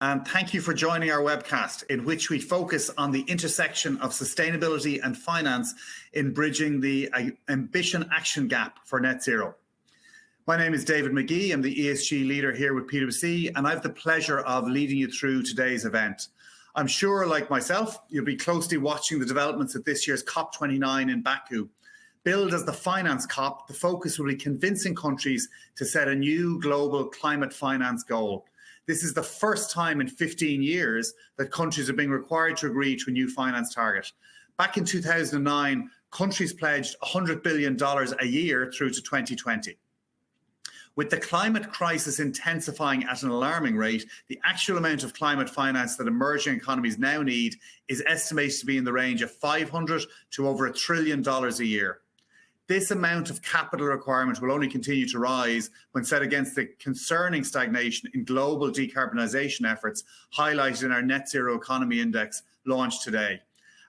And thank you for joining our webcast, in which we focus on the intersection of sustainability and finance in bridging the ambition action gap for net zero. My name is David McGee. I'm the ESG leader here with PwC, and I have the pleasure of leading you through today's event. I'm sure, like myself, you'll be closely watching the developments at this year's COP29 in Baku. Billed as the finance COP, the focus will be convincing countries to set a new global climate finance goal. This is the first time in 15 years that countries are being required to agree to a new finance target. Back in 2009, countries pledged $100 billion a year through to 2020. With the climate crisis intensifying at an alarming rate, the actual amount of climate finance that emerging economies now need is estimated to be in the range of $500 to over $1 trillion a year. This amount of capital requirement will only continue to rise when set against the concerning stagnation in global decarbonisation efforts highlighted in our Net Zero Economy Index launched today,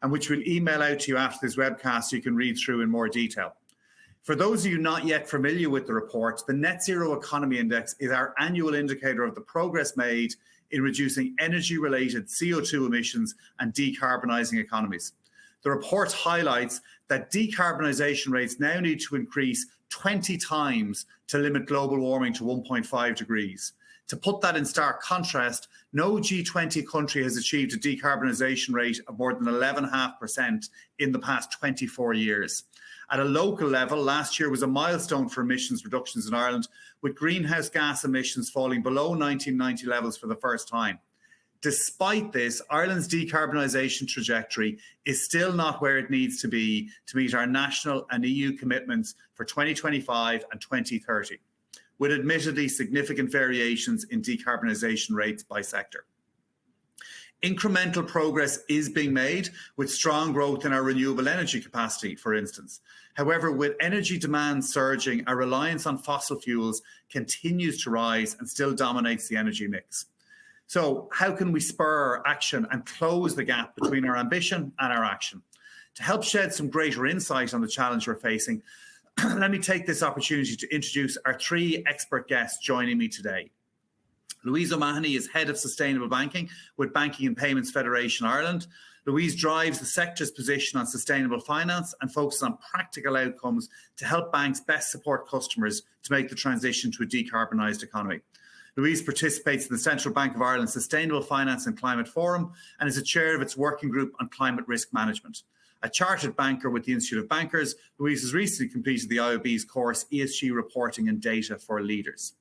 and which we'll email out to you after this webcast so you can read through in more detail. For those of you not yet familiar with the report, the Net Zero Economy Index is our annual indicator of the progress made in reducing energy-related CO2 emissions and decarbonising economies. The report highlights that decarbonisation rates now need to increase 20 times to limit global warming to 1.5 degrees. To put that in stark contrast, no G20 country has achieved a decarbonisation rate of more than 11.5% in the past 24 years. At a local level, last year was a milestone for emissions reductions in Ireland, with greenhouse gas emissions falling below 1990 levels for the first time. Despite this, Ireland's decarbonisation trajectory is still not where it needs to be to meet our national and EU commitments for 2025 and 2030, with admittedly significant variations in decarbonisation rates by sector. Incremental progress is being made with strong growth in our renewable energy capacity, for instance. However, with energy demand surging, our reliance on fossil fuels continues to rise and still dominates the energy mix. So how can we spur action and close the gap between our ambition and our action? To help shed some greater insight on the challenge we're facing, let me take this opportunity to introduce our three expert guests joining me today. Louise O'Mahony is Head of Sustainable Banking with Banking and Payments Federation Ireland. Louise drives the sector's position on sustainable finance and focuses on practical outcomes to help banks best support customers to make the transition to a decarbonised economy. Louise participates in the Central Bank of Ireland's Sustainable Finance and Climate Forum and is a chair of its working group on climate risk management. A chartered banker with the Institute of Bankers, Louise has recently completed the IOB's course ESG Reporting and Data for Leaders.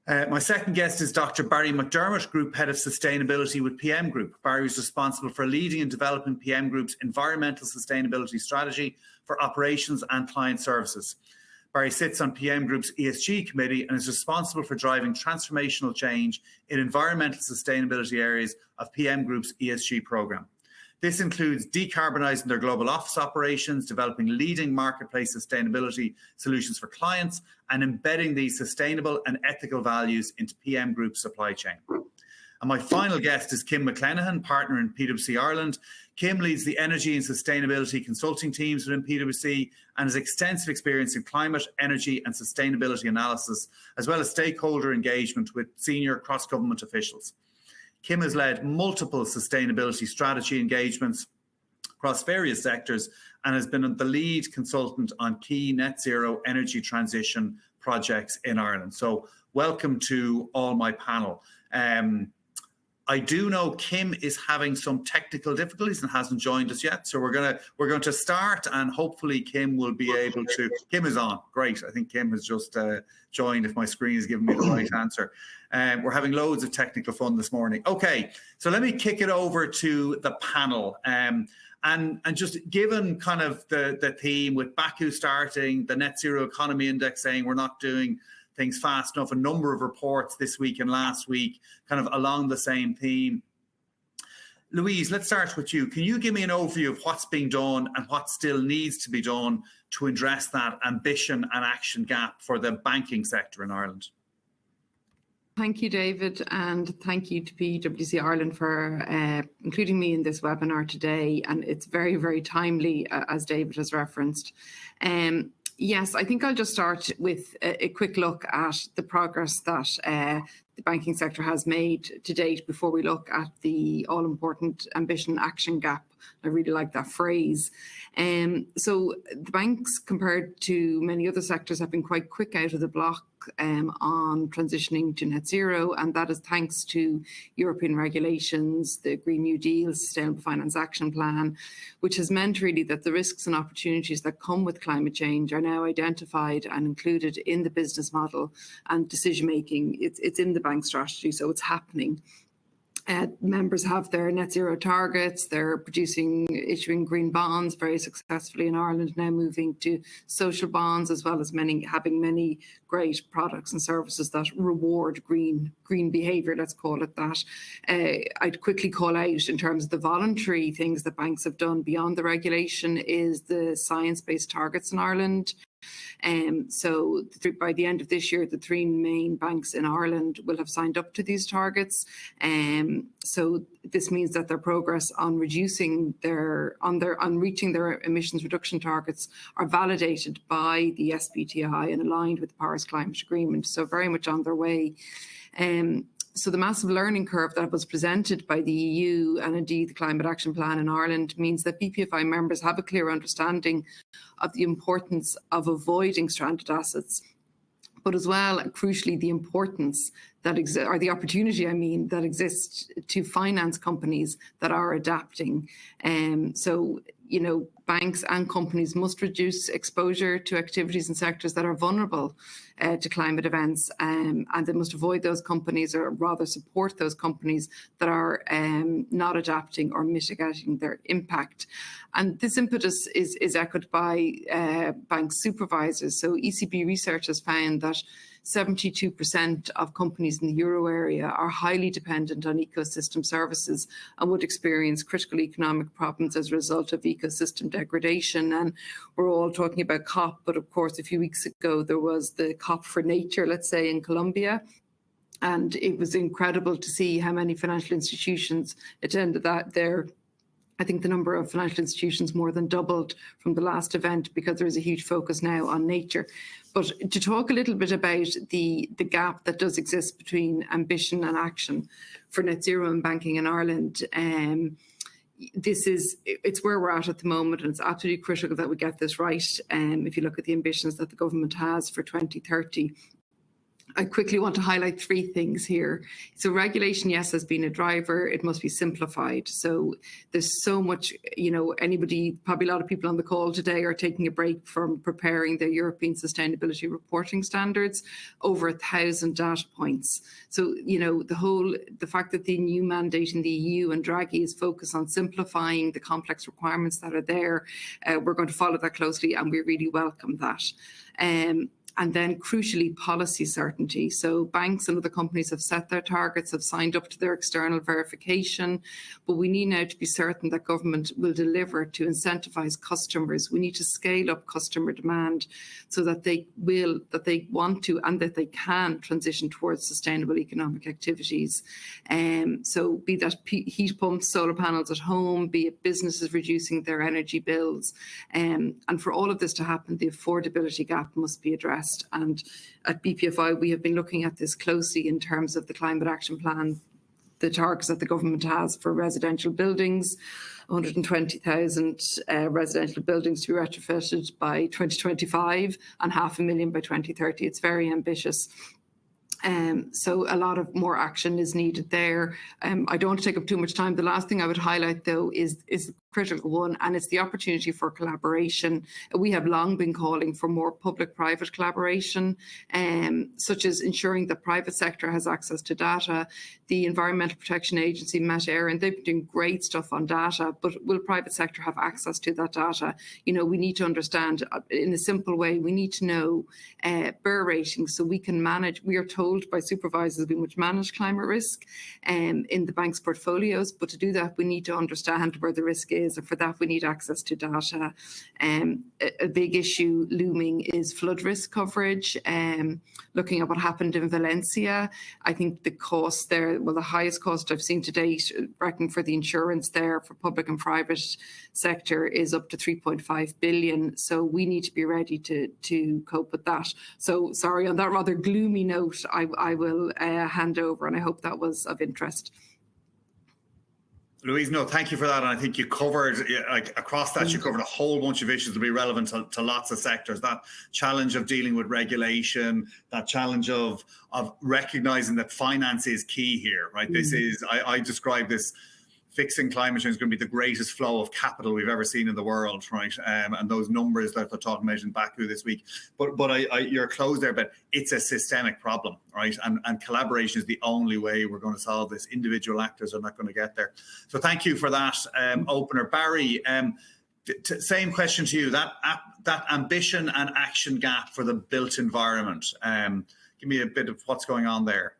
My second guest is Dr. Barry McDermott, Group Head of Sustainability with PM Group. Barry is responsible for leading and developing PM Group's environmental sustainability strategy for operations and client services. Barry sits on PM Group's ESG committee and is responsible for driving transformational change in environmental sustainability areas of PM Group's ESG programme. This includes decarbonising their global office operations, developing leading marketplace sustainability solutions for clients, and embedding these sustainable and ethical values into PM Group's supply chain. And my final guest is Kim McLenahan, partner in PwC Ireland. Kim leads the energy and sustainability consulting teams within PwC and has extensive experience in climate, energy and sustainability analysis, as well as stakeholder engagement with senior cross-government officials. Kim has led multiple sustainability strategy engagements across various sectors and has been the lead consultant on key net zero energy transition projects in Ireland. So welcome to all my panel. I do know Kim is having some technical difficulties and hasn't joined us yet. So we're going to start, and hopefully Kim will be able to. Kim is on. Great. I think Kim has just joined, if my screen is giving me the right answer. We're having loads of technical fun this morning. Okay, so let me kick it over to the panel. And just given kind of the theme with Baku starting, the Net Zero Economy Index saying we're not doing things fast enough, a number of reports this week and last week kind of along the same theme. Louise, let's start with you. Can you give me an overview of what's being done and what still needs to be done to address that ambition and action gap for the banking sector in Ireland? Thank you, David, and thank you to PwC Ireland for including me in this webinar today. And it's very, very timely, as David has referenced. Yes, I think I'll just start with a quick look at the progress that the banking sector has made to date before we look at the all-important ambition action gap. I really like that phrase. So the banks, compared to many other sectors, have been quite quick out of the block on transitioning to net zero, and that is thanks to European regulations, the Green New Deal, Sustainable Finance Action Plan, which has meant really that the risks and opportunities that come with climate change are now identified and included in the business model and decision making. It's in the bank strategy, so it's happening. Members have their net zero targets. They're issuing green bonds very successfully in Ireland, now moving to social bonds, as well as having many great products and services that reward green behaviour, let's call it that. I'd quickly call out, in terms of the voluntary things that banks have done beyond the regulation, is the science-based targets in Ireland. So by the end of this year, the 3 main banks in Ireland will have signed up to these targets. So this means that their progress on reaching their emissions reduction targets are validated by the SBTi and aligned with the Paris Climate Agreement. So very much on their way. So the massive learning curve that was presented by the EU and indeed the Climate Action Plan in Ireland means that BPFI members have a clear understanding of the importance of avoiding stranded assets, but as well, crucially, the importance the opportunity, that exists to finance companies that are adapting. So, banks and companies must reduce exposure to activities and sectors that are vulnerable to climate events, and they must avoid those companies, or rather support those companies that are not adapting or mitigating their impact. And this impetus is echoed by bank supervisors. So ECB research has found that 72% of companies in the euro area are highly dependent on ecosystem services and would experience critical economic problems as a result of ecosystem degradation. And we're all talking about COP, but of course, a few weeks ago, there was the COP for Nature, let's say, in Colombia. And it was incredible to see how many financial institutions attended that there. I think the number of financial institutions more than doubled from the last event, because there is a huge focus now on nature. But to talk a little bit about the gap that does exist between ambition and action for net zero and banking in Ireland, it's where we're at the moment, and it's absolutely critical that we get this right. If you look at the ambitions that the government has for 2030, I quickly want to highlight 3 things here. So regulation, yes, has been a driver. It must be simplified. So there's so much, probably a lot of people on the call today are taking a break from preparing the European Sustainability Reporting Standards, over 1,000 data points. So, the fact that the new mandate in the EU and Draghi is focused on simplifying the complex requirements that are there, we're going to follow that closely, and we really welcome that. And then, crucially, policy certainty. So banks and other companies have set their targets, have signed up to their external verification, but we need now to be certain that government will deliver to incentivise customers. We need to scale up customer demand so that they want to and that they can transition towards sustainable economic activities. So be that heat pumps, solar panels at home, be it businesses reducing their energy bills. And for all of this to happen, the affordability gap must be addressed. And at BPFI, we have been looking at this closely in terms of the Climate Action Plan, the targets that the government has for residential buildings, 120,000 residential buildings to be retrofitted by 2025 and 500,000 by 2030. It's very ambitious. So a lot of more action is needed there. I don't want to take up too much time. The last thing I would highlight, though, is the critical one, and it's the opportunity for collaboration. We have long been calling for more public-private collaboration, such as ensuring that private sector has access to data. The Environmental Protection Agency, Met Éireann, they've been doing great stuff on data, but will private sector have access to that data? We need to understand in a simple way, we need to know BER ratings so we can manage. We are told by supervisors we must manage climate risk in the bank's portfolios, but to do that, we need to understand where the risk is, and for that we need access to data. A big issue looming is flood risk coverage. Looking at what happened in Valencia, I think the cost there, well, the highest cost I've seen to date, reckoning for the insurance there for public and private sector, is up to 3.5 billion. So we need to be ready to cope with that. So sorry, on that rather gloomy note, I will hand over, and I hope that was of interest. Louise, no, thank you for that. And I think you covered, like across that, you covered a whole bunch of issues that will be relevant to lots of sectors. That challenge of dealing with regulation, that challenge of recognizing that finance is key here, right? This is, I describe this, fixing climate change is going to be the greatest flow of capital we've ever seen in the world, right? And those numbers that they're talking about in Baku this week. But you're close there, but it's a systemic problem, right? And collaboration is the only way we're going to solve this. Individual actors are not going to get there. So thank you for that opener. Barry, same question to you. That ambition and action gap for the built environment. Give me a bit of what's going on there.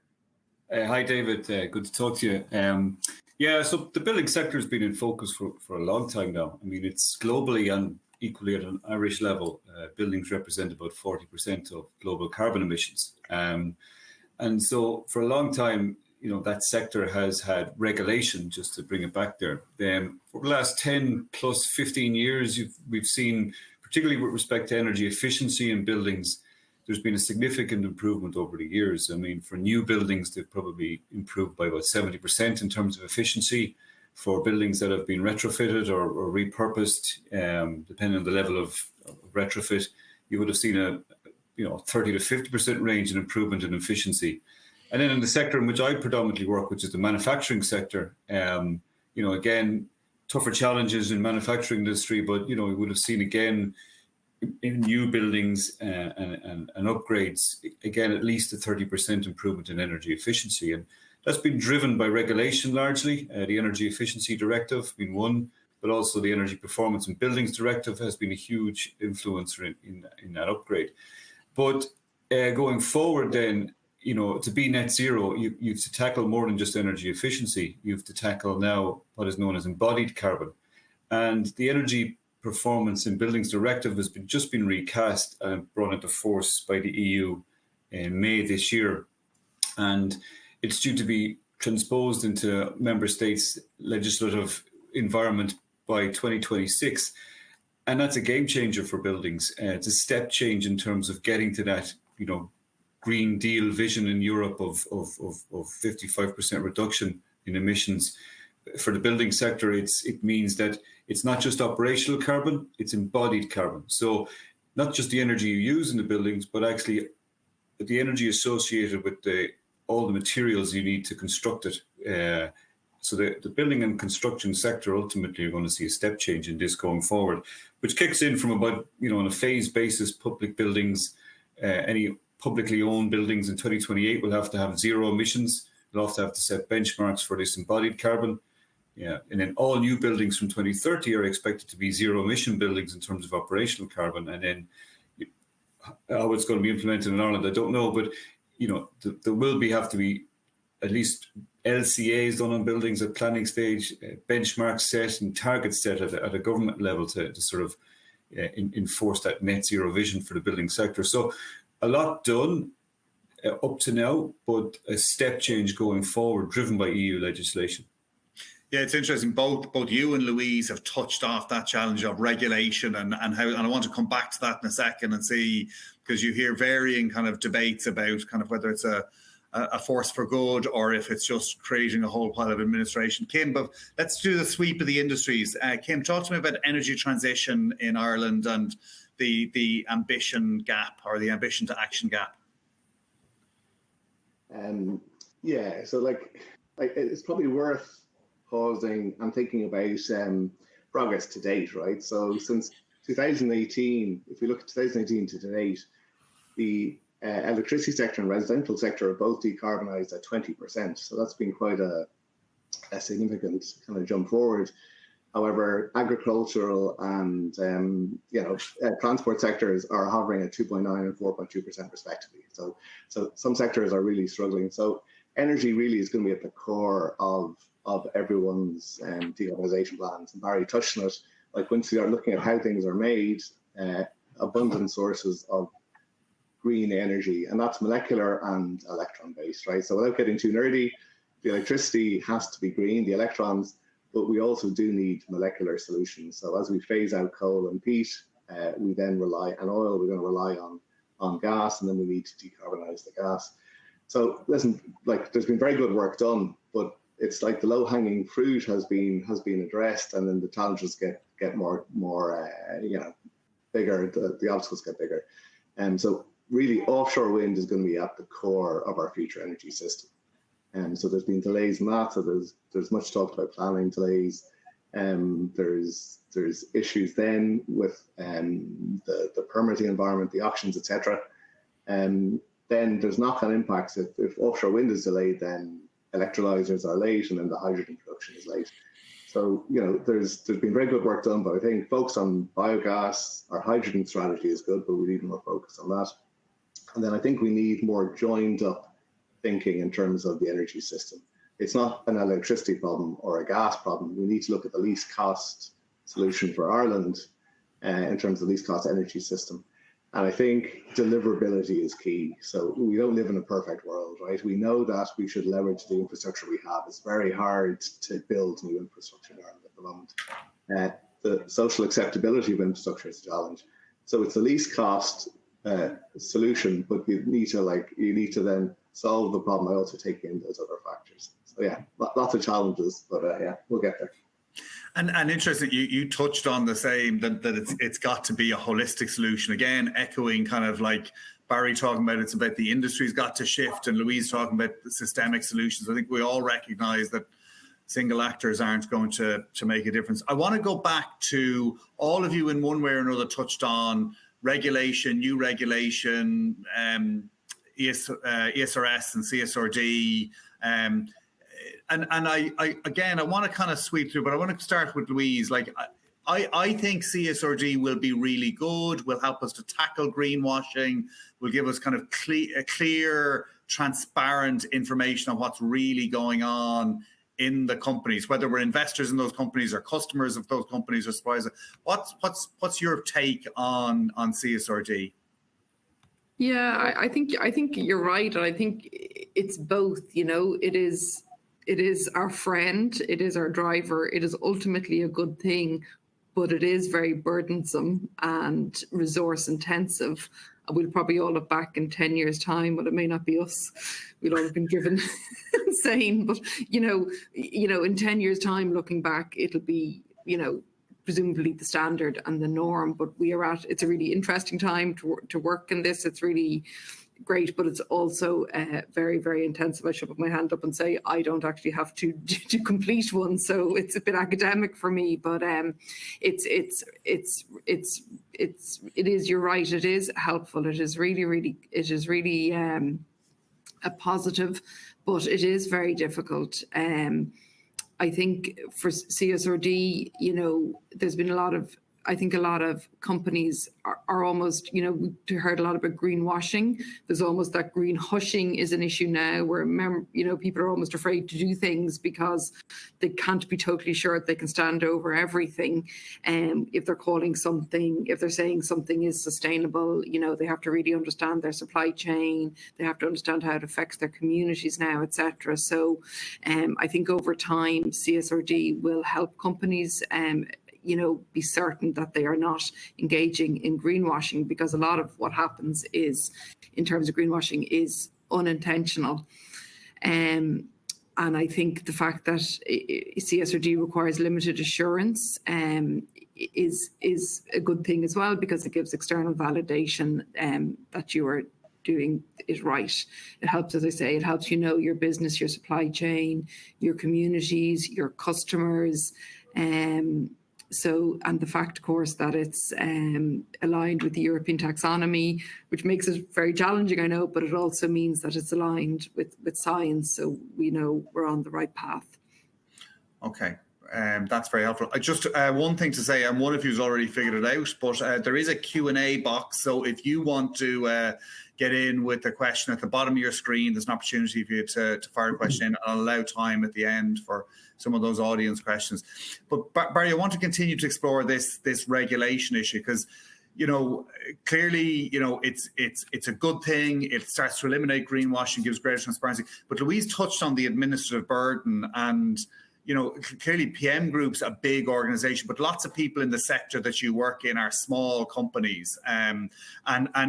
Hi, David. Good to talk to you. Yeah, so the building sector has been in focus for a long time now. I mean, it's globally and equally at an Irish level, buildings represent about 40% of global carbon emissions. And so for a long time, that sector has had regulation, just to bring it back there. For the last 10 plus 15 years, we've seen, particularly with respect to energy efficiency in buildings, there's been a significant improvement over the years. I mean, for new buildings, they've probably improved by about 70% in terms of efficiency. For buildings that have been retrofitted or repurposed, depending on the level of retrofit, you would have seen a 30 to 50% range in improvement in efficiency. And then in the sector in which I predominantly work, which is the manufacturing sector, again, tougher challenges in manufacturing industry, but we would have seen again in new buildings and upgrades, again, at least a 30% improvement in energy efficiency. And that's been driven by regulation largely. The Energy Efficiency Directive being one, but also the Energy Performance in Buildings Directive has been a huge influencer in that upgrade. But going forward then, to be net zero, you've to tackle more than just energy efficiency. You've to tackle now what is known as embodied carbon. And the Energy Performance in Buildings Directive has just been recast and brought into force by the EU in May this year. And it's due to be transposed into member states' legislative environment by 2026. And that's a game changer for buildings. It's a step change in terms of getting to that, Green Deal vision in Europe of 55% reduction in emissions. For the building sector, it means that it's not just operational carbon, it's embodied carbon. So not just the energy you use in the buildings, but actually the energy associated with all the materials you need to construct it. So the building and construction sector ultimately are going to see a step change in this going forward, which kicks in from about, on a phased basis, public buildings, any publicly owned buildings in 2028 will have to have zero emissions. They'll have to set benchmarks for this embodied carbon. Yeah, and then all new buildings from 2030 are expected to be zero emission buildings in terms of operational carbon. And then how it's going to be implemented in Ireland, I don't know, but there will have to be at least LCAs done on buildings at planning stage, benchmarks set and targets set at a government level to sort of enforce that net zero vision for the building sector. So a lot done up to now, but a step change going forward driven by EU legislation. Yeah, it's interesting. Both you and Louise have touched off that challenge of regulation and how, and I want to come back to that in a second and see, because you hear varying kind of debates about kind of whether it's a force for good or if it's just creating a whole pile of administration. Kim, but let's do the sweep of the industries. Kim, talk to me about energy transition in Ireland and the ambition gap or the ambition to action gap. Yeah, so like it's probably worth pausing and thinking about progress to date, right? So since 2018, if we look at 2018 to date, the electricity sector and residential sector are both decarbonised at 20%. So that's been quite a significant kind of jump forward. However, agricultural and transport sectors are hovering at 2.9 and 4.2% respectively. So some sectors are really struggling. So energy really is going to be at the core of everyone's decarbonisation plans. And Barry touched on it. Like once you are looking at how things are made, abundant sources of green energy, and that's molecular and electron based, right? So without getting too nerdy, the electricity has to be green, the electrons, but we also do need molecular solutions. So as we phase out coal and peat, we then rely on oil, we're going to rely on gas, and then we need to decarbonize the gas. So listen, like there's been very good work done, but it's like the low hanging fruit has been addressed, and then the challenges get more bigger, the obstacles get bigger. And so really offshore wind is going to be at the core of our future energy system. And so there's been delays in that. So there's much talked about planning delays. There's issues then with the permitting environment, the auctions, etc. Then there's knock-on impacts. If offshore wind is delayed, then electrolyzers are late, and then the hydrogen production is late. So there's been very good work done, but I think focus on biogas, our hydrogen strategy is good, but we need more focus on that. And then I think we need more joined up thinking in terms of the energy system. It's not an electricity problem or a gas problem. We need to look at the least cost solution for Ireland in terms of the least cost energy system. And I think deliverability is key. So we don't live in a perfect world, right? We know that we should leverage the infrastructure we have. It's very hard to build new infrastructure in Ireland at the moment. The social acceptability of infrastructure is a challenge. So it's the least cost solution, but you need to then solve the problem by also taking in those other factors. So yeah, lots of challenges, but yeah, we'll get there. And interesting, you touched on the same, that it's got to be a holistic solution. Again, echoing kind of like Barry talking about, it's about the industry's got to shift, and Louise talking about the systemic solutions. I think we all recognise that single actors aren't going to make a difference. I want to go back to all of you in one way or another touched on regulation, new regulation, ESRS and CSRD. And I want to kind of sweep through, but I want to start with Louise. Like, I think CSRD will be really good, will help us to tackle greenwashing, will give us kind of clear, transparent information on what's really going on in the companies, whether we're investors in those companies or customers of those companies or suppliers. What's your take on CSRD? Yeah, I think you're right, and I think it's both. It is our friend, it is our driver, it is ultimately a good thing, but it is very burdensome and resource intensive. We'll probably all look back in 10 years' time, but it may not be us. We'll all have been driven insane. But, in 10 years' time, looking back, it'll be, presumably the standard and the norm. But it's a really interesting time to work in this. It's really great, but it's also very, very intensive. I should put my hand up and say I don't actually have to complete one, so it's a bit academic for me. But it is. You're right. It is helpful. It is really a positive, but it is very difficult. I think for CSRD, there's been a lot of companies are almost, we heard a lot about greenwashing. There's almost that green hushing is an issue now where, people are almost afraid to do things because they can't be totally sure that they can stand over everything. If they're saying something is sustainable, they have to really understand their supply chain. They have to understand how it affects their communities now, etc. So I think over time, CSRD will help companies be certain that they are not engaging in greenwashing, because a lot of what happens is, in terms of greenwashing, is unintentional. And I think the fact that CSRD requires limited assurance is a good thing as well, because it gives external validation that you are doing it right. It helps, as I say, your business, your supply chain, your communities, your customers. And the fact, of course, that it's aligned with the European taxonomy, which makes it very challenging, I know, but it also means that it's aligned with science, so we know we're on the right path. Okay. That's very helpful. Just one thing to say, and one of you's already figured it out, but there is a Q&A box. So if you want to get in with a question at the bottom of your screen, there's an opportunity for you to fire a question in. I'll allow time at the end for some of those audience questions. But Barry, I want to continue to explore this regulation issue because, clearly, it's a good thing. It starts to eliminate greenwashing, gives greater transparency. But Louise touched on the administrative burden and, clearly PM Group's a big organization, but lots of people in the sector that you work in are small companies. And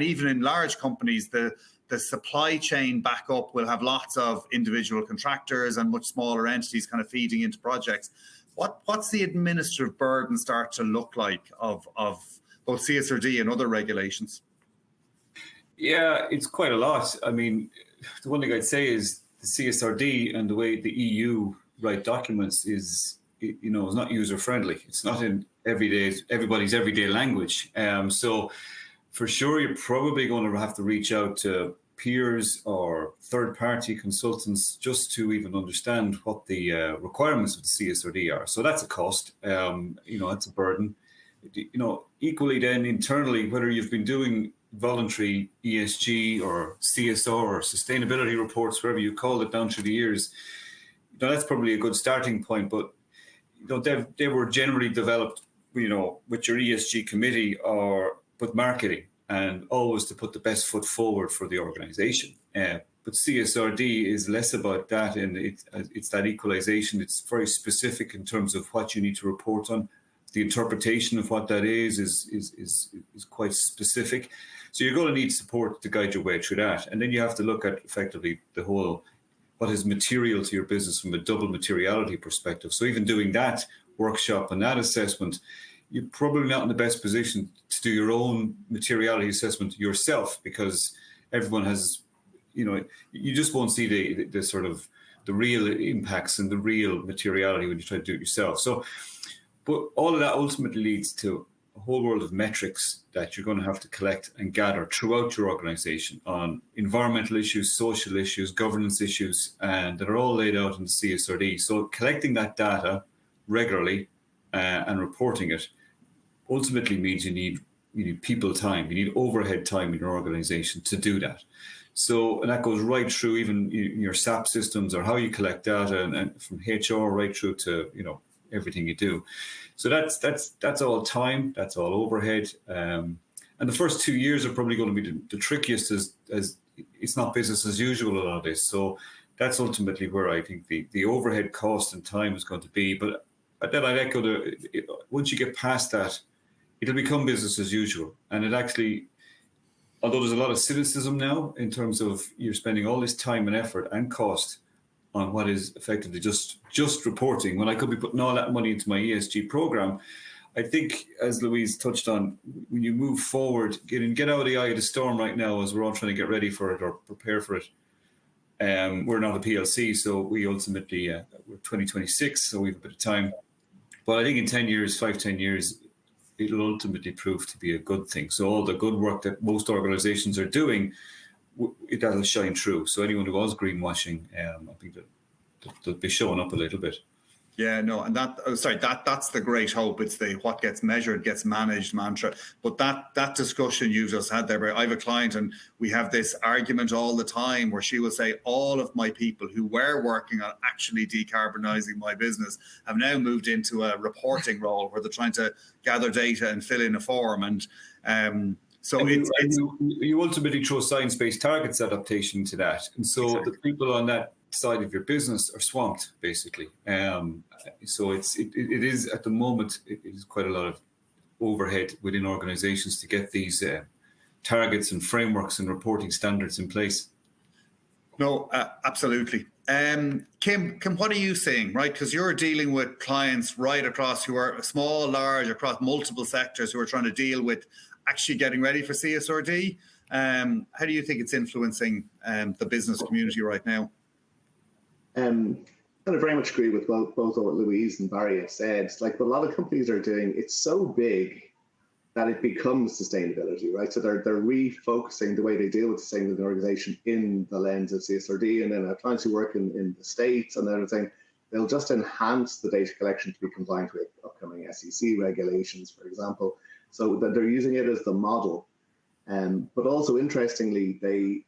even in large companies, the supply chain backup will have lots of individual contractors and much smaller entities kind of feeding into projects. What's the administrative burden start to look like of both CSRD and other regulations? Yeah, it's quite a lot. I mean, the one thing I'd say is the CSRD and the way the EU write documents is not user friendly. It's not in everybody's everyday language. So for sure, you're probably going to have to reach out to peers or third-party consultants just to even understand what the requirements of the CSRD are. So that's a cost. That's a burden. Equally then internally, whether you've been doing voluntary ESG or CSR or sustainability reports, whatever you call it, down through the years, that's probably a good starting point. But they were generally developed, with your ESG committee or with marketing, and always to put the best foot forward for the organisation. But CSRD is less about that, and it's that equalisation. It's very specific in terms of what you need to report on. The interpretation of what that is quite specific. So you're going to need support to guide your way through that. And then you have to look at effectively the whole, what is material to your business from a double materiality perspective. So even doing that workshop and that assessment, you're probably not in the best position to do your own materiality assessment yourself, because everyone has, you just won't see the sort of the real impacts and the real materiality when you try to do it yourself. So, but all of that ultimately leads to a whole world of metrics that you're going to have to collect and gather throughout your organization on environmental issues, social issues, governance issues, and that are all laid out in the CSRD. So collecting that data regularly and reporting it ultimately means you need people time, you need overhead time in your organization to do that. So, and that goes right through even your SAP systems or how you collect data, and from HR right through to, everything you do. So that's all time, that's all overhead. And the first 2 years are probably going to be the trickiest, as it's not business as usual, a lot of this. So that's ultimately where I think the overhead cost and time is going to be. But then I'd echo once you get past that, it'll become business as usual. And it actually, although there's a lot of cynicism now in terms of you're spending all this time and effort and cost on what is effectively just reporting, when I could be putting all that money into my ESG program. I think, as Louise touched on, when you move forward, get out of the eye of the storm right now as we're all trying to get ready for it or prepare for it. We're not a PLC, so we ultimately, we're 2026, so we have a bit of time. But I think in 10 years, 5-10 years, it'll ultimately prove to be a good thing. So all the good work that most organizations are doing, that'll shine through. So anyone who was greenwashing, I think that they'll be showing up a little bit. Yeah, no, and that's the great hope. It's the what gets measured gets managed mantra. But that discussion you just had there, I have a client and we have this argument all the time where she will say, all of my people who were working on actually decarbonising my business have now moved into a reporting role where they're trying to gather data and fill in a form. And so you ultimately throw science-based targets adaptation to that. And so exactly. The people on that side of your business are swamped, basically. So it is at the moment, it is quite a lot of overhead within organizations to get these targets and frameworks and reporting standards in place. No, absolutely. Kim, what are you saying, right? Because you're dealing with clients right across who are small, large, across multiple sectors who are trying to deal with actually getting ready for CSRD. How do you think it's influencing the business community right now? I very much agree with both what Louise and Barry have said. Like what a lot of companies are doing, it's so big that it becomes sustainability, right? So they're refocusing the way they deal with sustainability organization in the lens of CSRD. And then our clients who work in the States and everything, They'll just enhance the data collection to be compliant with upcoming SEC regulations, for example. So that they're using it as the model. But also interestingly, they,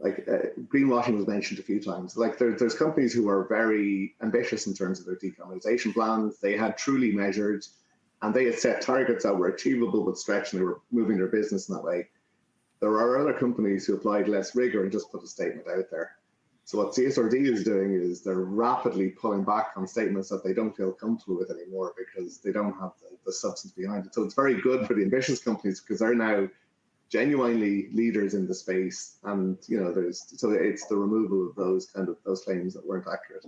greenwashing was mentioned a few times. Like there's companies who are very ambitious in terms of their decarbonization plans. They had truly measured, and they had set targets that were achievable but stretched, and they were moving their business in that way. There are other companies who applied less rigor and just put a statement out there. So what CSRD is doing is they're rapidly pulling back on statements that they don't feel comfortable with anymore because they don't have the substance behind it. So it's very good for the ambitious companies because they're now genuinely leaders in the space, and it's the removal of those claims that weren't accurate.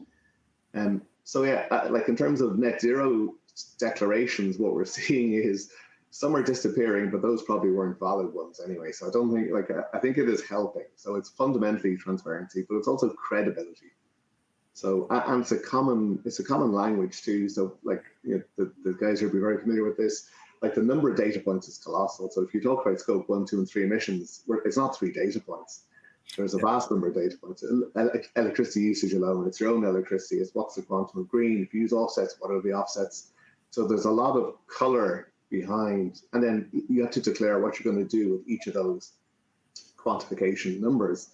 So yeah, like in terms of net zero declarations, what we're seeing is some are disappearing, but those probably weren't valid ones anyway. So I don't think, I think it is helping. So it's fundamentally transparency, but it's also credibility. So, and it's a common language too. So the guys will be very familiar with this. Like the number of data points is colossal. So if you talk about scope 1, 2, and 3 emissions, it's not 3 data points. There's a vast number of data points. Electricity usage alone, it's your own electricity. It's what's the quantum of green. If you use offsets, what are the offsets? So there's a lot of color behind, and then you have to declare what you're going to do with each of those quantification numbers.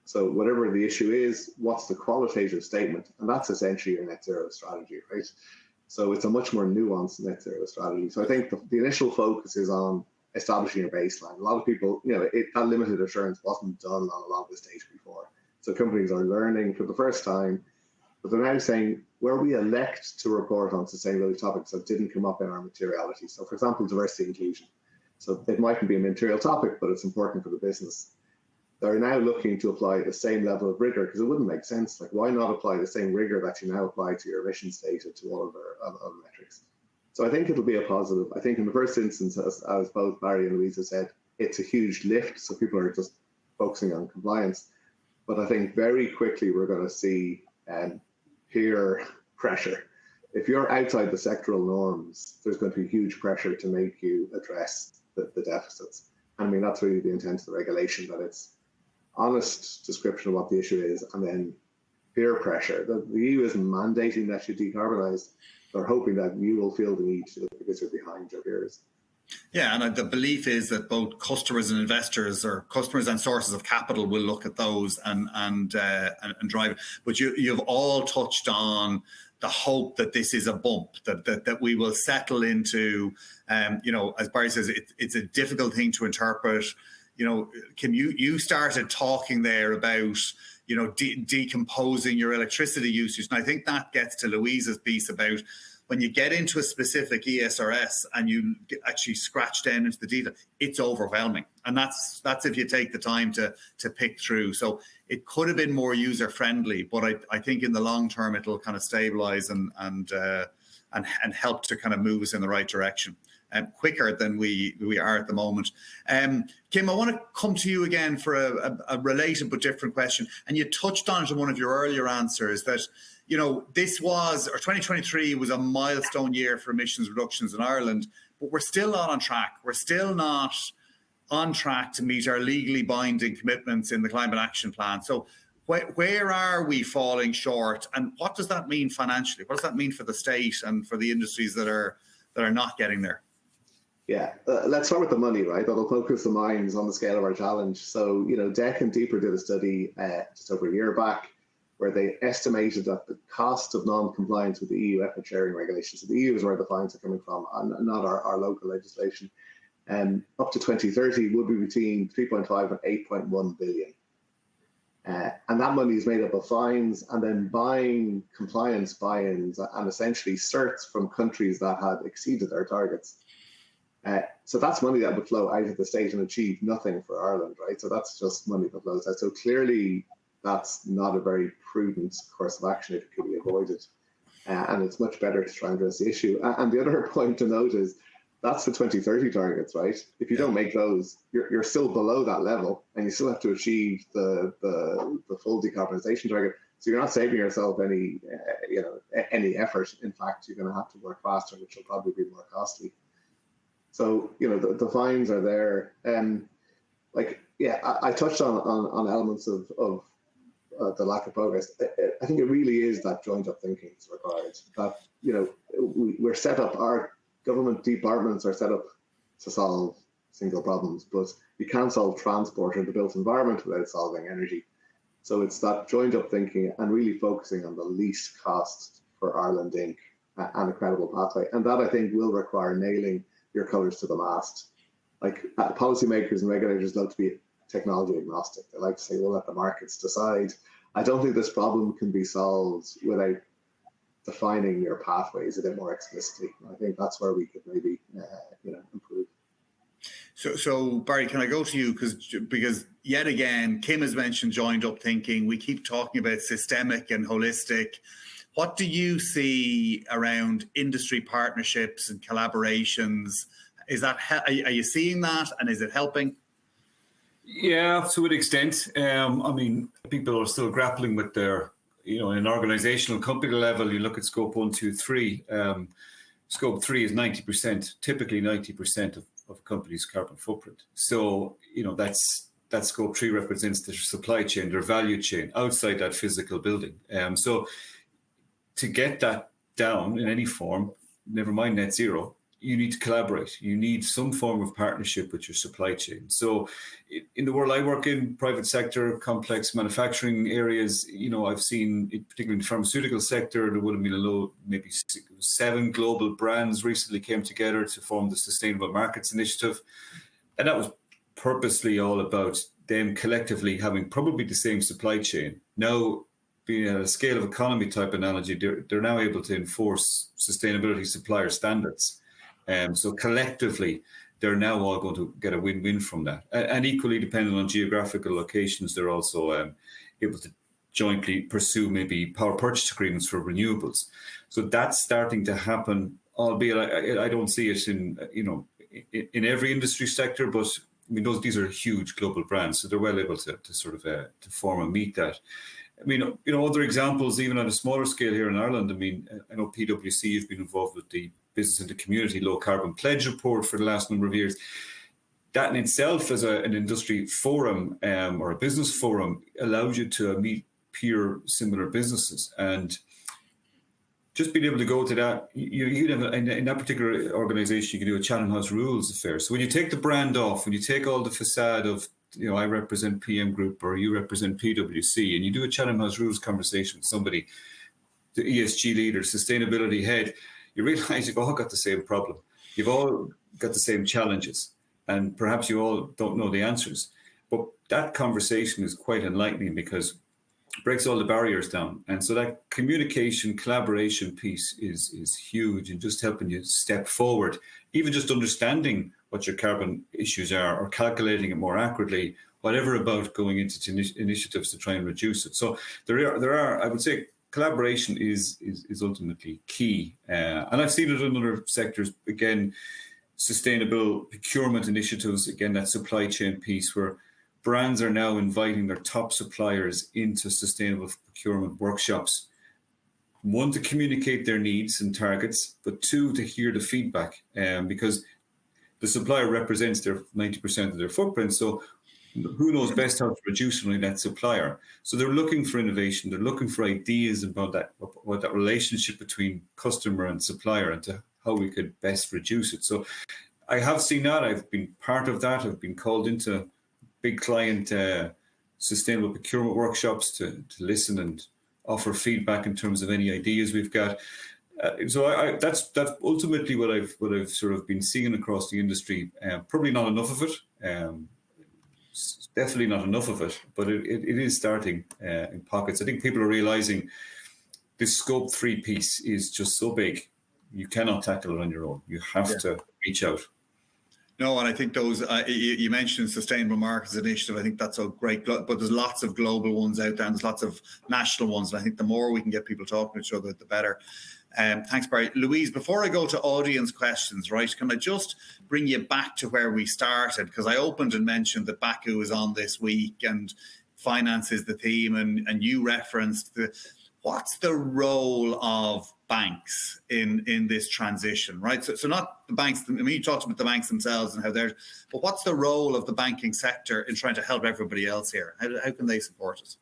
So whatever the issue is, what's the qualitative statement? And that's essentially your net zero strategy, right? So it's a much more nuanced net zero strategy. So I think the initial focus is on establishing your baseline. A lot of people, that limited assurance wasn't done on a lot of this data before. So companies are learning for the first time, but they're now saying, where we elect to report on sustainability topics that didn't come up in our materiality. So for example, diversity and inclusion. So it mightn't be a material topic, but it's important for the business. They're now looking to apply the same level of rigor because it wouldn't make sense. Like, why not apply the same rigor that you now apply to your emissions data to all of their other metrics? So I think it'll be a positive. I think in the first instance, as both Barry and Louise have said, it's a huge lift. So people are just focusing on compliance. But I think very quickly we're going to see peer pressure. If you're outside the sectoral norms, there's going to be huge pressure to make you address the deficits. I mean, that's really the intent of the regulation, that it's honest description of what the issue is, and then peer pressure. The EU isn't mandating that you decarbonize. They're hoping that you will feel the need to because you're behind your peers. Yeah, and the belief is that both customers and investors, or customers and sources of capital, will look at those and drive it. But you've all touched on the hope that this is a bump, that we will settle into, as Barry says, it's a difficult thing to interpret. Can you started talking there about, decomposing your electricity usage. And I think that gets to Louise's piece about when you get into a specific ESRS and you actually scratch down into the detail, it's overwhelming. And that's if you take the time to pick through. So it could have been more user friendly, but I think in the long term it'll kind of stabilize and help to kind of move us in the right direction. Quicker than we are at the moment. Kim, I want to come to you again for a related but different question. And you touched on it in one of your earlier answers that, this was, or 2023 was a milestone year for emissions reductions in Ireland, but we're still not on track. We're still not on track to meet our legally binding commitments in the Climate Action Plan. So where are we falling short, and what does that mean financially? What does that mean for the state and for the industries that are not getting there? Yeah, let's start with the money, right? That'll focus the minds on the scale of our challenge. So, DEC and Deeper did a study just over a year back where they estimated that the cost of non-compliance with the EU effort sharing regulations, so the EU is where the fines are coming from, and not our local legislation, up to 2030 would be between 3.5 and 8.1 billion. And that money is made up of fines and then buying compliance buy-ins and essentially certs from countries that had exceeded their targets. So that's money that would flow out of the state and achieve nothing for Ireland, right? So that's just money that flows out. So clearly that's not a very prudent course of action if it could be avoided. And it's much better to try and address the issue. And the other point to note is that's the 2030 targets, right? If you don't make those, you're still below that level and you still have to achieve the full decarbonisation target. So you're not saving yourself any effort. In fact, you're going to have to work faster, which will probably be more costly. So, the fines are there. I touched on elements of the lack of progress. I think it really is that joined up thinking is required. That, we're set up, our government departments are set up to solve single problems, but you can't solve transport or the built environment without solving energy. So it's that joined up thinking and really focusing on the least cost for Ireland Inc. And a credible pathway. And that, I think, will require nailing your colours to the mast. Like, policymakers and regulators love to be technology agnostic. They like to say, we'll let the markets decide. I don't think this problem can be solved without defining your pathways a bit more explicitly. I think that's where we could maybe improve. So Barry, can I go to you? Because yet again, Kim has mentioned joined up thinking. We keep talking about systemic and holistic. What do you see around industry partnerships and collaborations? Are you seeing that, and is it helping? Yeah, to an extent. People are still grappling with their, in an organizational company level, you look at scope 1, 2, 3. Scope 3 is 90%, typically 90% of a company's carbon footprint. So, that scope 3 represents their supply chain, their value chain outside that physical building. So to get that down in any form, never mind net zero, you need to collaborate. You need some form of partnership with your supply chain. So in the world I work in, private sector, complex manufacturing areas, I've seen, particularly in the pharmaceutical sector, there would have been maybe 7 global brands recently came together to form the Sustainable Markets Initiative. And that was purposely all about them collectively having probably the same supply chain. Now, being at a scale of economy type analogy, they're now able to enforce sustainability supplier standards. So collectively, they're now all going to get a win-win from that. And equally, depending on geographical locations, they're also able to jointly pursue maybe power purchase agreements for renewables. So that's starting to happen, albeit I don't see it in every industry sector, but these are huge global brands, so they're well able to sort of to form and meet that. Other examples, even on a smaller scale here in Ireland, I know PwC has been involved with the Business and the Community Low Carbon Pledge report for the last number of years. That in itself, as an industry forum or a business forum, allows you to meet peer similar businesses. And just being able to go to that, you have in that particular organisation, you can do a Chatham House Rules affair. So when you take the brand off, when you take all the facade of, I represent PM Group or you represent PwC, and you do a Chatham House Rules conversation with somebody, the ESG leader, sustainability head, you realise you've all got the same problem. You've all got the same challenges, and perhaps you all don't know the answers. But that conversation is quite enlightening because it breaks all the barriers down. And so that communication, collaboration piece is huge in just helping you step forward, even just understanding what your carbon issues are or calculating it more accurately, whatever about going into initiatives to try and reduce it. So there are I would say, collaboration is ultimately key. And I've seen it in other sectors, again, sustainable procurement initiatives, again, that supply chain piece where brands are now inviting their top suppliers into sustainable procurement workshops. 1, to communicate their needs and targets, but 2, to hear the feedback, because the supplier represents their 90% of their footprint. So who knows best how to reduce only that supplier? So they're looking for innovation. They're looking for ideas about that relationship between customer and supplier and to how we could best reduce it. So I have seen that. I've been part of that. I've been called into big client sustainable procurement workshops to listen and offer feedback in terms of any ideas we've got. So that's ultimately what I've sort of been seeing across the industry. Probably not enough of it. Definitely not enough of it, but it is starting in pockets. I think people are realizing this scope 3 piece is just so big, you cannot tackle it on your own. You have to reach out. No, and I think those, you mentioned Sustainable Markets Initiative, I think that's a great, but there's lots of global ones out there and there's lots of national ones. And I think the more we can get people talking to each other, the better. Thanks, Barry. Louise, before I go to audience questions, right, can I just bring you back to where we started? Because I opened and mentioned that Baku is on this week and finance is the theme, and you referenced what's the role of banks in this transition, right? So not the banks, you talked about the banks themselves and how they're, but what's the role of the banking sector in trying to help everybody else here? How can they support us?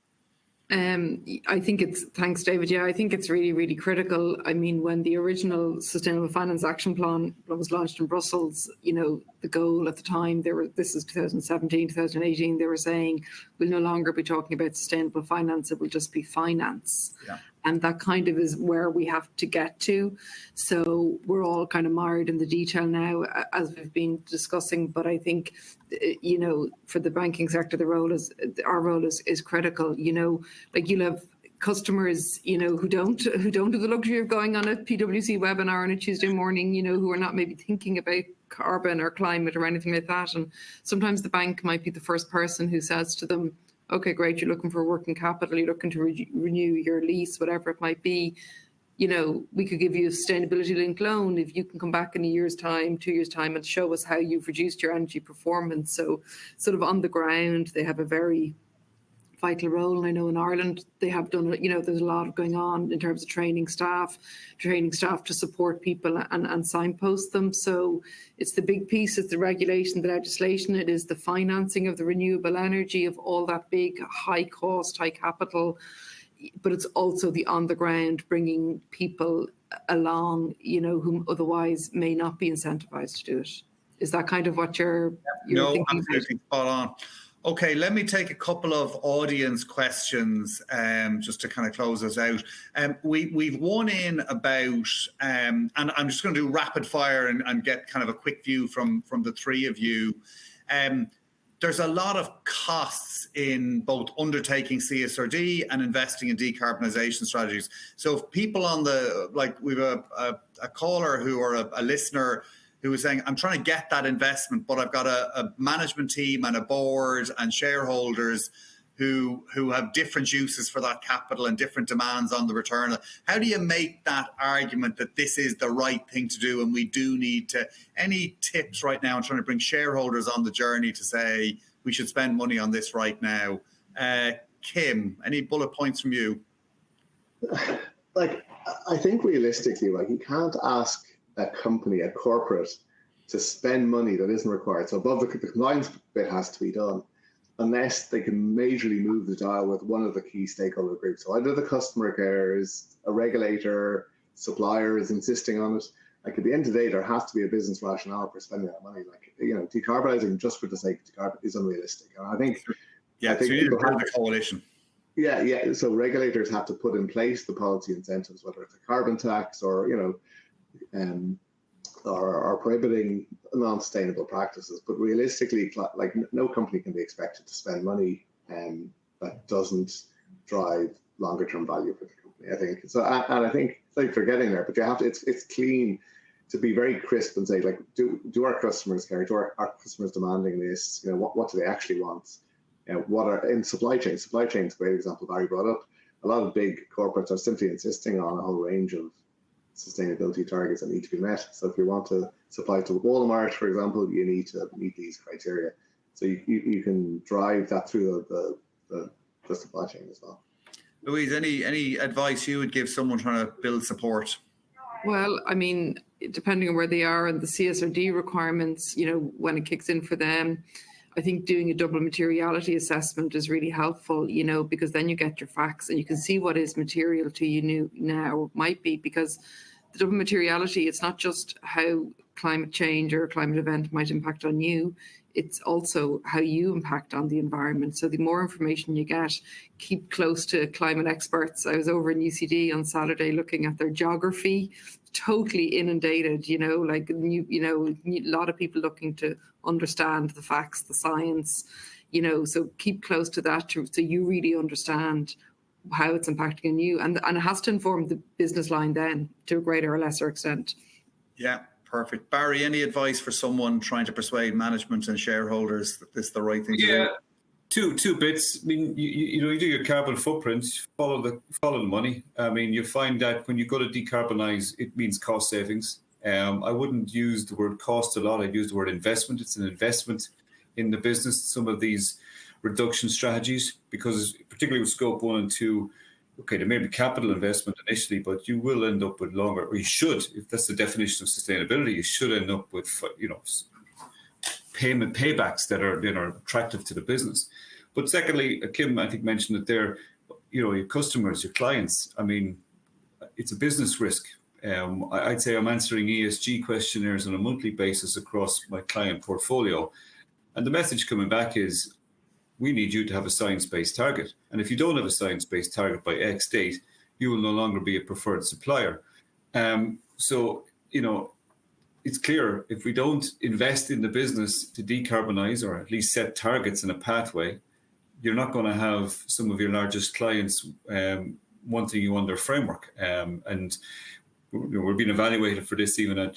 I think thanks, David. Yeah, I think it's really, really critical. I mean, when the original Sustainable Finance Action Plan was launched in Brussels, the goal at the time, this is 2017, 2018, they were saying we'll no longer be talking about sustainable finance, it will just be finance. Yeah. And that kind of is where we have to get to. So we're all kind of mired in the detail now, as we've been discussing. But I think, for the banking sector, our role is critical. Like you'll have customers, who don't have the luxury of going on a PwC webinar on a Tuesday morning, who are not maybe thinking about carbon or climate or anything like that. And sometimes the bank might be the first person who says to them, okay, great, you're looking for working capital, you're looking to renew your lease, whatever it might be. We could give you a sustainability linked loan if you can come back in a year's time, 2 years' time, and show us how you've reduced your energy performance. So sort of on the ground, they have a very vital role. And I know in Ireland, they have done, there's a lot going on in terms of training staff to support people and signpost them. So it's the big piece, it's the regulation, the legislation, it is the financing of the renewable energy, of all that big, high cost, high capital, but it's also the on the ground bringing people along, whom otherwise may not be incentivized to do it. Is that kind of what you're thinking? No, absolutely spot on. Okay, let me take a couple of audience questions just to kind of close us out. We've one in about, and I'm just going to do rapid fire and get kind of a quick view from the three of you. There's a lot of costs in both undertaking CSRD and investing in decarbonisation strategies. So if people we've a caller or a listener who was saying, I'm trying to get that investment, but I've got a management team and a board and shareholders who have different uses for that capital and different demands on the return. How do you make that argument that this is the right thing to do and we do need to? Any tips right now on trying to bring shareholders on the journey to say we should spend money on this right now? Kim, any bullet points from you? I think realistically, you can't ask a company, a corporate, to spend money that isn't required. So above the compliance bit has to be done, unless they can majorly move the dial with one of the key stakeholder groups. So either the customer cares, a regulator, suppliers insisting on it. At the end of the day, there has to be a business rationale for spending that money. Decarbonising just for the sake of decarbon is unrealistic. And I think, so you need to build a coalition. Yeah. So regulators have to put in place the policy incentives, whether it's a carbon tax or are prohibiting non-sustainable practices. But realistically, no company can be expected to spend money that doesn't drive longer-term value for the company, I think. So, and I think they're getting there, but you have to. It's clean to be very crisp and say, do our customers care? Do our customers demanding this? What do they actually want? What are in supply chain? Supply chain is a great example Barry brought up. A lot of big corporates are simply insisting on a whole range of sustainability targets that need to be met. So if you want to supply to Walmart, for example, you need to meet these criteria. So you can drive that through the supply chain as well. Louise, any advice you would give someone trying to build support? Well, I mean, depending on where they are and the CSRD requirements, when it kicks in for them, I think doing a double materiality assessment is really helpful, because then you get your facts and you can see what is material to you now, might be, because the double materiality, it's not just how climate change or a climate event might impact on you, it's also how you impact on the environment. So the more information you get, keep close to climate experts. I was over in UCD on Saturday looking at their geography, totally inundated, a lot of people looking to understand the facts, the science, so keep close to that so you really understand how it's impacting on you. And it has to inform the business line then to a greater or lesser extent. Yeah, perfect. Barry, any advice for someone trying to persuade management and shareholders that this is the right thing to do? Two bits. I mean, you do your carbon footprint, follow the money. I mean, you find that when you go to decarbonize, it means cost savings. I wouldn't use the word cost a lot. I'd use the word investment. It's an investment in the business, some of these reduction strategies, because particularly with scope 1 and 2, okay, there may be capital investment initially, but you will end up with longer, or you should, if that's the definition of sustainability, you should end up with, paybacks that are attractive to the business. But secondly, Kim, I think, mentioned it there, your customers, your clients. I mean, it's a business risk. I'd say I'm answering ESG questionnaires on a monthly basis across my client portfolio. And the message coming back is, we need you to have a science-based target. And if you don't have a science-based target by X date, you will no longer be a preferred supplier. So, it's clear, if we don't invest in the business to decarbonize or at least set targets in a pathway, you're not going to have some of your largest clients wanting you on their framework. And we're being evaluated for this even at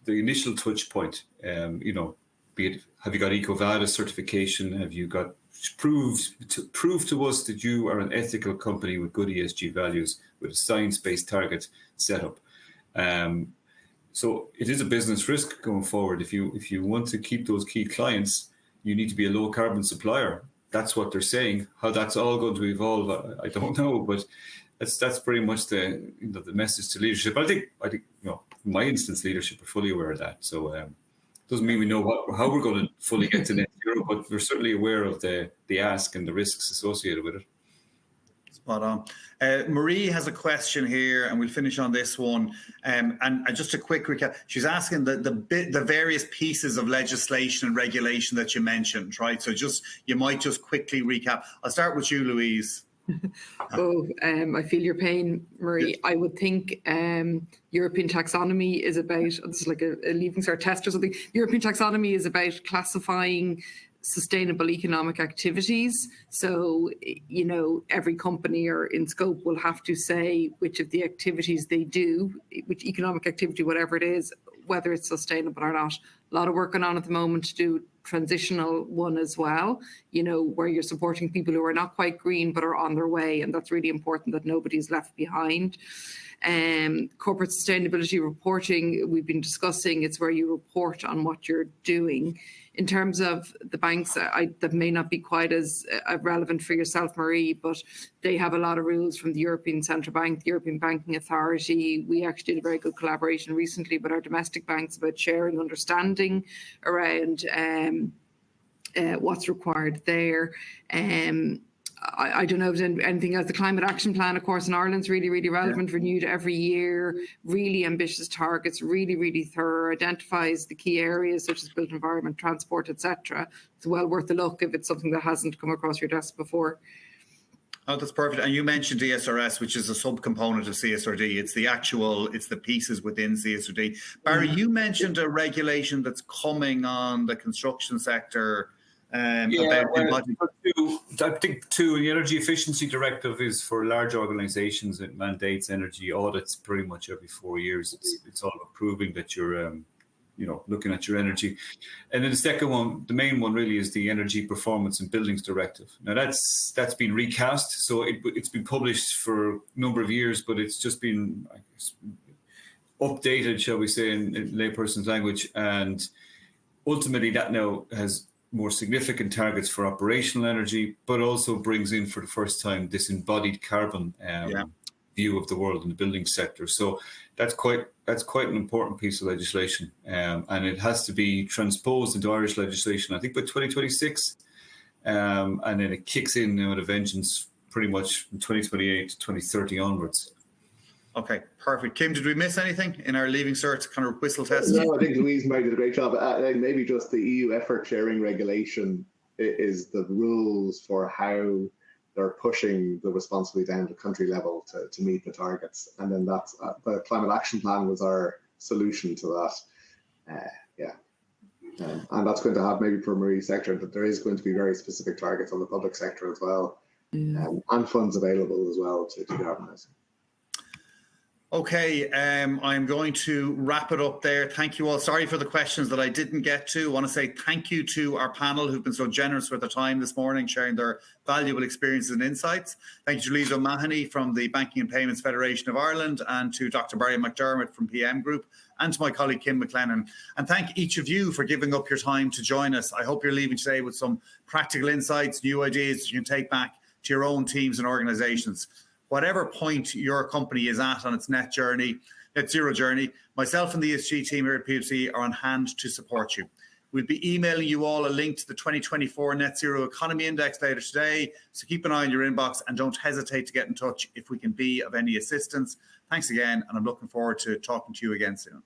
the initial touch point. Be it, have you got EcoVadis certification? Have you got prove to us that you are an ethical company with good ESG values with a science-based target set up? So it is a business risk going forward. If you want to keep those key clients, you need to be a low carbon supplier. That's what they're saying. How that's all going to evolve, I don't know, but that's pretty much the message to leadership. I think in my instance, leadership are fully aware of that. So doesn't mean we know how we're going to fully get to net zero, but we're certainly aware of the ask and the risks associated with it. Spot on. Marie has a question here, and we'll finish on this one. And just a quick recap. She's asking the various pieces of legislation and regulation that you mentioned, right? So you might just quickly recap. I'll start with you, Louise. I feel your pain, Marie. I would think European taxonomy is about, this is like a leaving cert test or something. European taxonomy is about classifying sustainable economic activities. So, every company or in scope will have to say which of the activities they do, which economic activity, whatever it is, whether it's sustainable or not. A lot of work going on at the moment to do transitional one as well, where you're supporting people who are not quite green but are on their way. And that's really important that nobody's left behind. Corporate sustainability reporting, we've been discussing, it's where you report on what you're doing. In terms of the banks, that may not be quite as relevant for yourself, Marie, but they have a lot of rules from the European Central Bank, the European Banking Authority. We actually did a very good collaboration recently with our domestic banks about sharing understanding around what's required there. I don't know if there's anything else. The Climate Action Plan, of course, in Ireland's really, really relevant, renewed every year, really ambitious targets, really, really thorough, identifies the key areas such as built environment, transport, etc. It's well worth a look if it's something that hasn't come across your desk before. Oh, that's perfect. And you mentioned DSRS, which is a subcomponent of CSRD. It's the pieces within CSRD. Barry, you mentioned a regulation that's coming on the construction sector. I think the Energy Efficiency Directive is for large organisations. It mandates energy audits pretty much every 4 years. It's all about proving that you're, looking at your energy. And then the second one, the main one really, is the Energy Performance in Buildings Directive. Now that's been recast, so it's been published for a number of years, but it's just been updated, shall we say, in layperson's language, and ultimately that now has more significant targets for operational energy, but also brings in for the first time this embodied carbon view of the world in the building sector. So that's quite an important piece of legislation, and it has to be transposed into Irish legislation, I think, by 2026, and then it kicks in with a vengeance pretty much from 2028 to 2030 onwards. Okay, perfect. Kim, did we miss anything in our Leaving Cert kind of whistle test? No, I think Louise might did a great job. Maybe just the EU effort sharing regulation is the rules for how they're pushing the responsibility down to country level to meet the targets. And then that's the Climate Action Plan was our solution to that. And that's going to have, maybe for marine sector, that there is going to be very specific targets on the public sector as well, and funds available as well to decarbonise. Okay, I'm going to wrap it up there. Thank you all. Sorry for the questions that I didn't get to. I want to say thank you to our panel who've been so generous with their time this morning, sharing their valuable experiences and insights. Thank you to Louise O'Mahony from the Banking and Payments Federation of Ireland, and to Dr. Barry McDermott from PM Group, and to my colleague Kim McLennan. And thank each of you for giving up your time to join us. I hope you're leaving today with some practical insights, new ideas you can take back to your own teams and organizations. Whatever point your company is at on its net zero journey, myself and the ESG team here at PwC are on hand to support you. We'll be emailing you all a link to the 2024 Net Zero Economy Index later today. So keep an eye on your inbox and don't hesitate to get in touch if we can be of any assistance. Thanks again, and I'm looking forward to talking to you again soon.